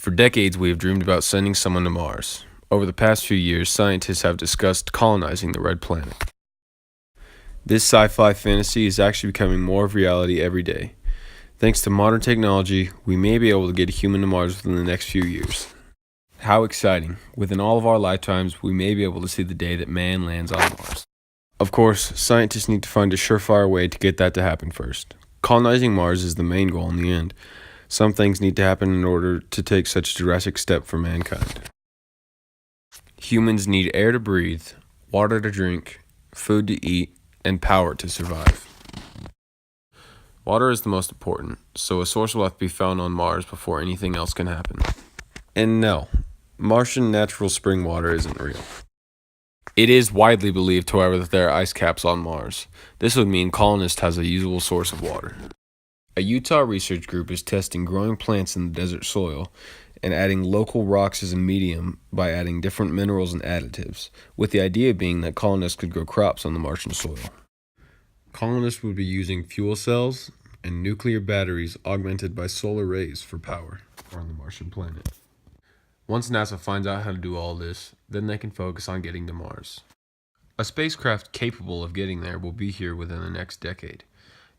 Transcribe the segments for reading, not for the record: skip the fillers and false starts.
For decades, we have dreamed about sending someone to Mars. Over the past few years, scientists have discussed colonizing the red planet. This sci-fi fantasy is actually becoming more of reality every day. Thanks to modern technology, we may be able to get a human to Mars within the next few years. How exciting! Within all of our lifetimes, we may be able to see the day that man lands on Mars. Of course, scientists need to find a surefire way to get that to happen first. Colonizing Mars is the main goal in the end. Some things need to happen in order to take such a drastic step for mankind. Humans need air to breathe, water to drink, food to eat, and power to survive. Water is the most important, so a source will have to be found on Mars before anything else can happen. And no, Martian natural spring water isn't real. It is widely believed, however, that there are ice caps on Mars. This would mean colonists has a usable source of water. A Utah research group is testing growing plants in the desert soil and adding local rocks as a medium by adding different minerals and additives, with the idea being that colonists could grow crops on the Martian soil. Colonists would be using fuel cells and nuclear batteries augmented by solar rays for power on the Martian planet. Once NASA finds out how to do all this, then they can focus on getting to Mars. A spacecraft capable of getting there will be here within the next decade.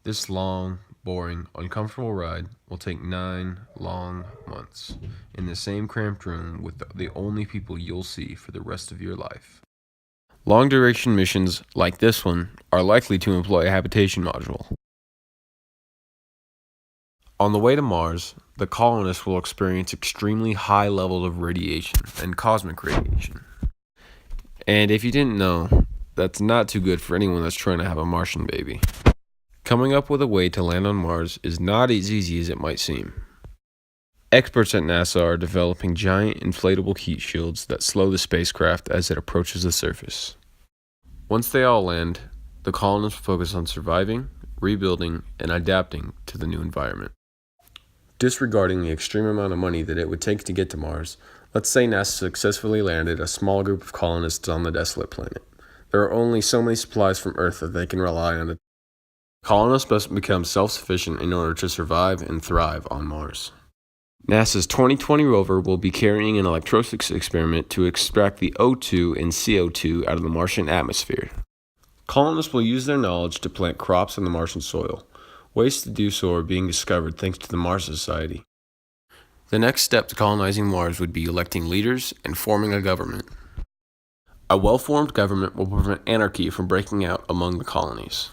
This long, boring, uncomfortable ride will take 9 long months in the same cramped room with the only people you'll see for the rest of your life. Long-duration missions like this one are likely to employ a habitation module. On the way to Mars, the colonists will experience extremely high levels of radiation and cosmic radiation. And if you didn't know, that's not too good for anyone that's trying to have a Martian baby. Coming up with a way to land on Mars is not as easy as it might seem. Experts at NASA are developing giant inflatable heat shields that slow the spacecraft as it approaches the surface. Once they all land, the colonists will focus on surviving, rebuilding, and adapting to the new environment. Disregarding the extreme amount of money that it would take to get to Mars, let's say NASA successfully landed a small group of colonists on the desolate planet. There are only so many supplies from Earth that they can rely on. Colonists must become self-sufficient in order to survive and thrive on Mars. NASA's 2020 rover will be carrying an electrolysis experiment to extract the O2 and CO2 out of the Martian atmosphere. Colonists will use their knowledge to plant crops on the Martian soil. Ways to do so are being discovered thanks to the Mars Society. The next step to colonizing Mars would be electing leaders and forming a government. A well-formed government will prevent anarchy from breaking out among the colonies.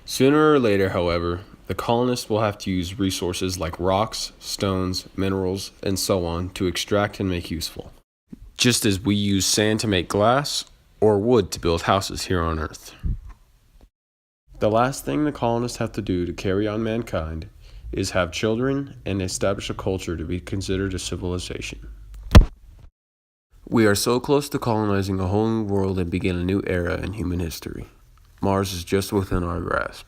Sooner or later, however, the colonists will have to use resources like rocks, stones, minerals, and so on to extract and make useful, just as we use sand to make glass or wood to build houses here on Earth. The last thing the colonists have to do to carry on mankind is have children and establish a culture to be considered a civilization. We are so close to colonizing a whole new world and begin a new era in human history. Mars is just within our grasp.